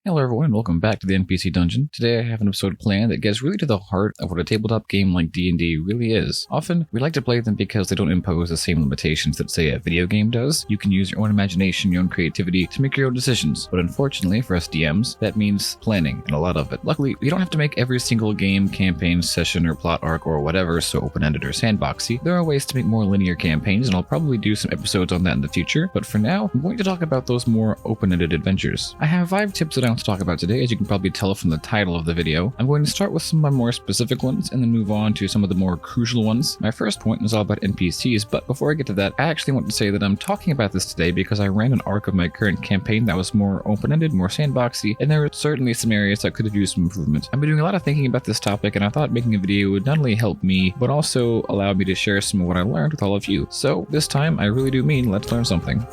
Hello everyone, and welcome back to the NPC Dungeon. Today I have an episode planned that gets really to the heart of what a tabletop game like D&D really is. Often, we like to play them because they don't impose the same limitations that, say, a video game does. You can use your own imagination, your own creativity to make your own decisions. But unfortunately, for us DMs, that means planning, and a lot of it. Luckily, we don't have to make every single game, campaign, session, or plot arc, or whatever so open-ended or sandboxy. There are ways to make more linear campaigns, and I'll probably do some episodes on that in the future. But for now, I'm going to talk about those more open-ended adventures. I have 5 tips that I want to talk about today, as you can probably tell from the title of the video. I'm going to start with some of my more specific ones and then move on to some of the more crucial ones. My first point is all about NPCs, but before I get to that, I actually want to say that I'm talking about this today because I ran an arc of my current campaign that was more open-ended, more sandboxy, and there are certainly some areas that could have used some improvement. I've been doing a lot of thinking about this topic, and I thought making a video would not only help me, but also allow me to share some of what I learned with all of you. So this time, I really do mean let's learn something.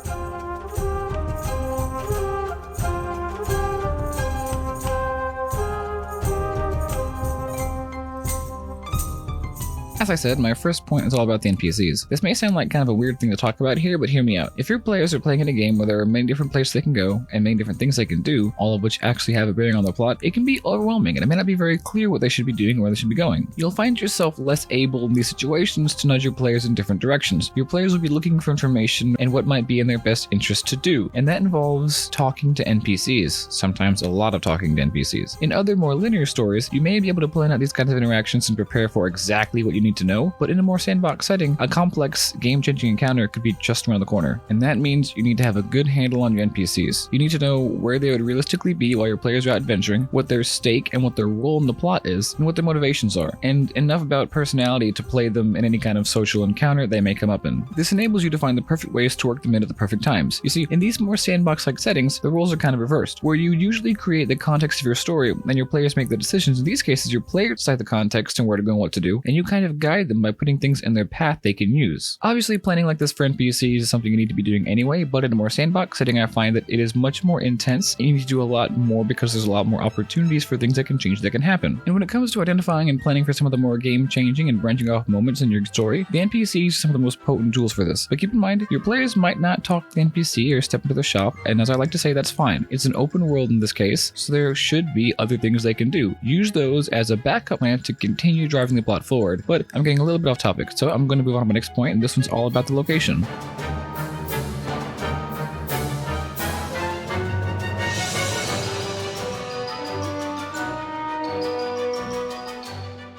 As I said, my first point is all about the NPCs. This may sound like kind of a weird thing to talk about here, but hear me out. If your players are playing in a game where there are many different places they can go, and many different things they can do, all of which actually have a bearing on the plot, it can be overwhelming, and it may not be very clear what they should be doing or where they should be going. You'll find yourself less able in these situations to nudge your players in different directions. Your players will be looking for information and what might be in their best interest to do, and that involves talking to NPCs, sometimes a lot of talking to NPCs. In other more linear stories, you may be able to plan out these kinds of interactions and prepare for exactly what you need to know, but in a more sandbox setting, a complex, game-changing encounter could be just around the corner. And that means you need to have a good handle on your NPCs. You need to know where they would realistically be while your players are out adventuring, what their stake and what their role in the plot is, and what their motivations are, and enough about personality to play them in any kind of social encounter they may come up in. This enables you to find the perfect ways to work them in at the perfect times. You see, in these more sandbox-like settings, the roles are kind of reversed, where you usually create the context of your story, and your players make the decisions. In these cases, your players decide the context and where to go and what to do, and you kind of guide them by putting things in their path they can use. Obviously, planning like this for NPCs is something you need to be doing anyway, but in a more sandbox setting, I find that it is much more intense, and you need to do a lot more because there's a lot more opportunities for things that can change that can happen. And when it comes to identifying and planning for some of the more game-changing and branching off moments in your story, the NPCs are some of the most potent tools for this. But keep in mind, your players might not talk to the NPC or step into the shop, and as I like to say, that's fine. It's an open world in this case, so there should be other things they can do. Use those as a backup plan to continue driving the plot forward. But I'm getting a little bit off topic, so I'm going to move on to my next point, and this one's all about the location.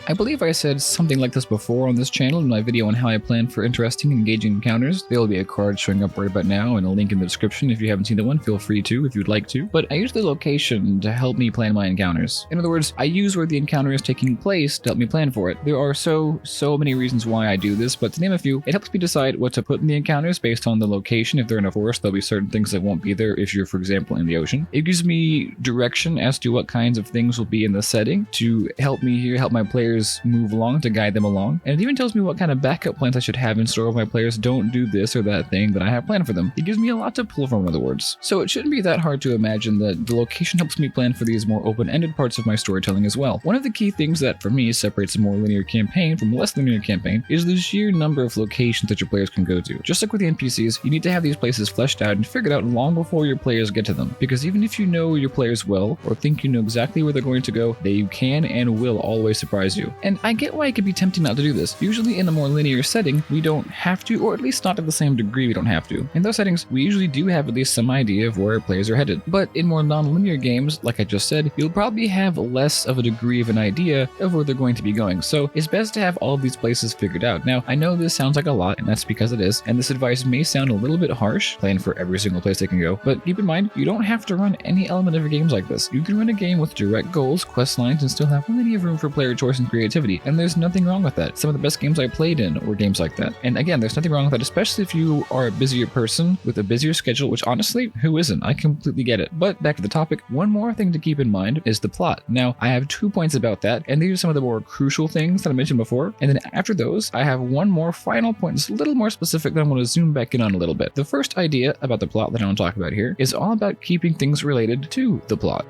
I believe I said something like this before on this channel in my video on how I plan for interesting and engaging encounters. There will be a card showing up right about now and a link in the description. If you haven't seen the one, feel free to if you'd like to. But I use the location to help me plan my encounters. In other words, I use where the encounter is taking place to help me plan for it. There are so many reasons why I do this, but to name a few, it helps me decide what to put in the encounters based on the location. If they're in a forest, there'll be certain things that won't be there if you're, for example, in the ocean. It gives me direction as to what kinds of things will be in the setting to help me here, help my players move along, to guide them along. And it even tells me what kind of backup plans I should have in store if my players don't do this or that thing that I have planned for them. It gives me a lot to pull from, in other words. So it shouldn't be that hard to imagine that the location helps me plan for these more open-ended parts of my storytelling as well. One of the key things that, for me, separates a more linear campaign from a less linear campaign is the sheer number of locations that your players can go to. Just like with the NPCs, you need to have these places fleshed out and figured out long before your players get to them. Because even if you know your players well, or think you know exactly where they're going to go, they can and will always surprise you. And I get why it could be tempting not to do this. Usually in a more linear setting, we don't have to, or at least not to the same degree we don't have to. In those settings, we usually do have at least some idea of where our players are headed. But in more non-linear games, like I just said, you'll probably have less of a degree of an idea of where they're going to be going. So it's best to have all of these places figured out. Now, I know this sounds like a lot, and that's because it is, and this advice may sound a little bit harsh, plan for every single place they can go, but keep in mind, you don't have to run any element of your games like this. You can run a game with direct goals, quest lines, and still have plenty of room for player choice and creativity, and there's nothing wrong with that. Some of the best games I played in were games like that. And again, there's nothing wrong with that, especially if you are a busier person with a busier schedule, which honestly, who isn't? I completely get it. But back to the topic, one more thing to keep in mind is the plot. Now, I have 2 points about that, and these are some of the more crucial things that I mentioned before. And then after those, I have one more final point that's a little more specific that I'm going to zoom back in on a little bit. The first idea about the plot that I want to talk about here is all about keeping things related to the plot.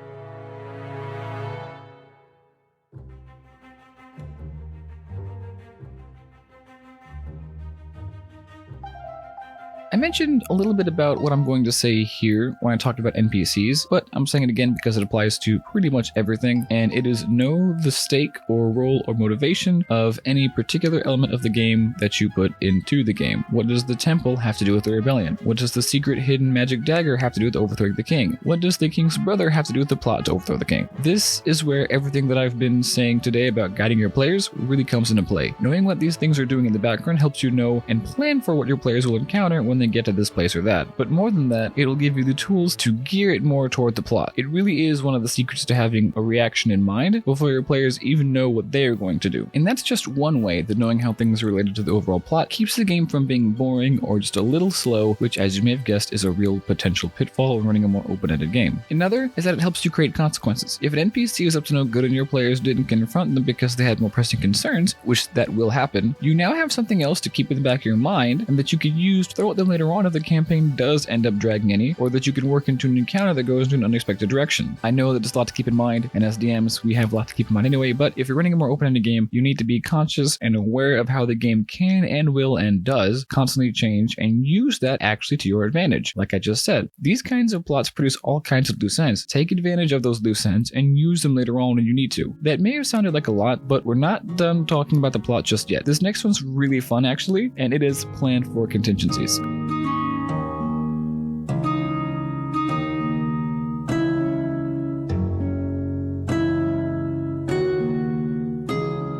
I mentioned a little bit about what I'm going to say here when I talked about NPCs, but I'm saying it again because it applies to pretty much everything, and it is know the stake or role or motivation of any particular element of the game that you put into the game. What does the temple have to do with the rebellion? What does the secret hidden magic dagger have to do with overthrowing the king? What does the king's brother have to do with the plot to overthrow the king? This is where everything that I've been saying today about guiding your players really comes into play. Knowing what these things are doing in the background helps you know and plan for what your players will encounter when they get to this place or that. But more than that, it'll give you the tools to gear it more toward the plot. It really is one of the secrets to having a reaction in mind before your players even know what they are going to do. And that's just one way that knowing how things are related to the overall plot keeps the game from being boring or just a little slow, which, as you may have guessed, is a real potential pitfall when running a more open-ended game. Another is that it helps you create consequences. If an NPC is up to no good and your players didn't confront them because they had more pressing concerns, which that will happen, you now have something else to keep in the back of your mind and that you could use to throw at them later on if the campaign does end up dragging any, or that you can work into an encounter that goes in an unexpected direction. I know that there's a lot to keep in mind, and as DMs, we have a lot to keep in mind anyway, but if you're running a more open-ended game, you need to be conscious and aware of how the game can and will and does constantly change and use that actually to your advantage. Like I just said, these kinds of plots produce all kinds of loose ends. Take advantage of those loose ends and use them later on when you need to. That may have sounded like a lot, but we're not done talking about the plot just yet. This next one's really fun actually, and it is planned for contingencies.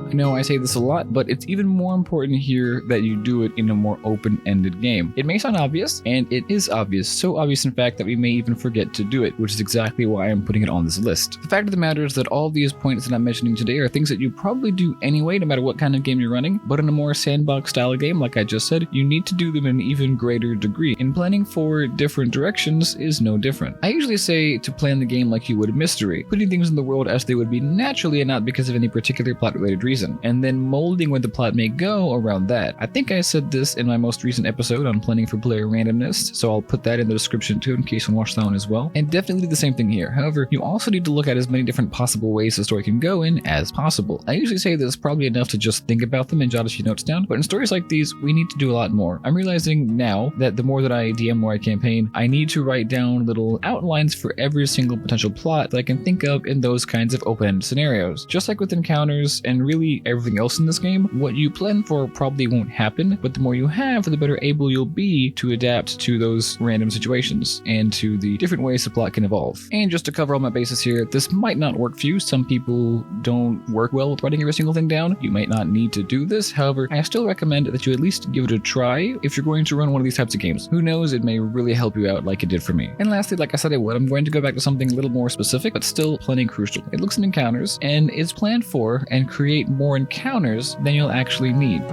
I know I say this a lot, but it's even more important here that you do it in a more open-ended game. It may sound obvious, and it is obvious, so obvious in fact that we may even forget to do it, which is exactly why I'm putting it on this list. The fact of the matter is that all these points that I'm mentioning today are things that you probably do anyway, no matter what kind of game you're running, but in a more sandbox style game, like I just said, you need to do them in an even greater degree, and planning for different directions is no different. I usually say to plan the game like you would a mystery, putting things in the world as they would be naturally and not because of any particular plot-related reason, and then molding where the plot may go around that. I think I said this in my most recent episode on planning for player randomness, so I'll put that in the description too in case you want to watch that one as well. And definitely the same thing here. However, you also need to look at as many different possible ways the story can go in as possible. I usually say that it's probably enough to just think about them and jot a few notes down, but in stories like these, we need to do a lot more. I'm realizing now that the more that I DM or I campaign, I need to write down little outlines for every single potential plot that I can think of in those kinds of open-ended scenarios. Just like with encounters and really everything else in this game, what you plan for probably won't happen, but the more you have, the better able you'll be to adapt to those random situations and to the different ways the plot can evolve. And just to cover all my bases here, this might not work for you. Some people don't work well with writing every single thing down. You might not need to do this. However, I still recommend that you at least give it a try if you're going to run one of these types of games. Who knows, it may really help you out like it did for me. And lastly, like I said I would, I'm going to go back to something a little more specific, but still plenty crucial. It looks at encounters, and it's planned for and create more encounters than you'll actually need.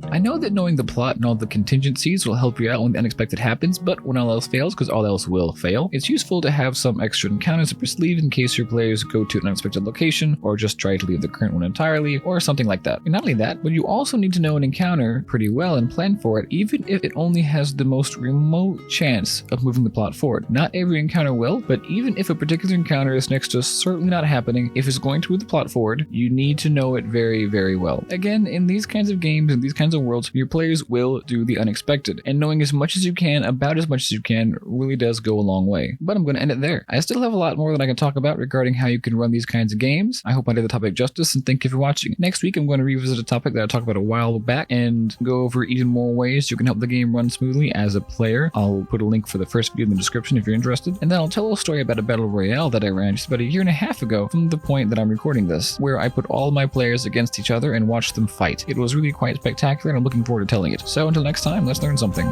I know that knowing the plot and all the contingencies will help you out when the unexpected happens, but when all else fails, because all else will fail, it's useful to have some extra encounters up your sleeve in case your players go to an unexpected location, or just try to leave the current one entirely, or something like that. And not only that, but you also need to know an encounter pretty well and plan for it, even if it only has the most remote chance of moving the plot forward. Not every encounter will, but even if a particular encounter is next to certainly not happening, if it's going to move the plot forward, you need to know it very, very well. Again, in these kinds of games and these kinds of worlds, your players will do the unexpected, and knowing as much as you can, about as much as you can, really does go a long way. But I'm going to end it there. I still have a lot more that I can talk about regarding how you can run these kinds of games. I hope I did the topic justice, and thank you for watching. Next week, I'm going to revisit a topic that I talked about a while back and go over even more ways you can help the game run smoothly as a player. I'll put a link for the first video in the description if you're interested, and then I'll tell a story about a battle royale that I ran just about a year and a half ago from the point that I'm recording this, where I put all my players against each other and watched them fight. It was really quite spectacular, and I'm looking forward to telling it. So until next time, let's learn something.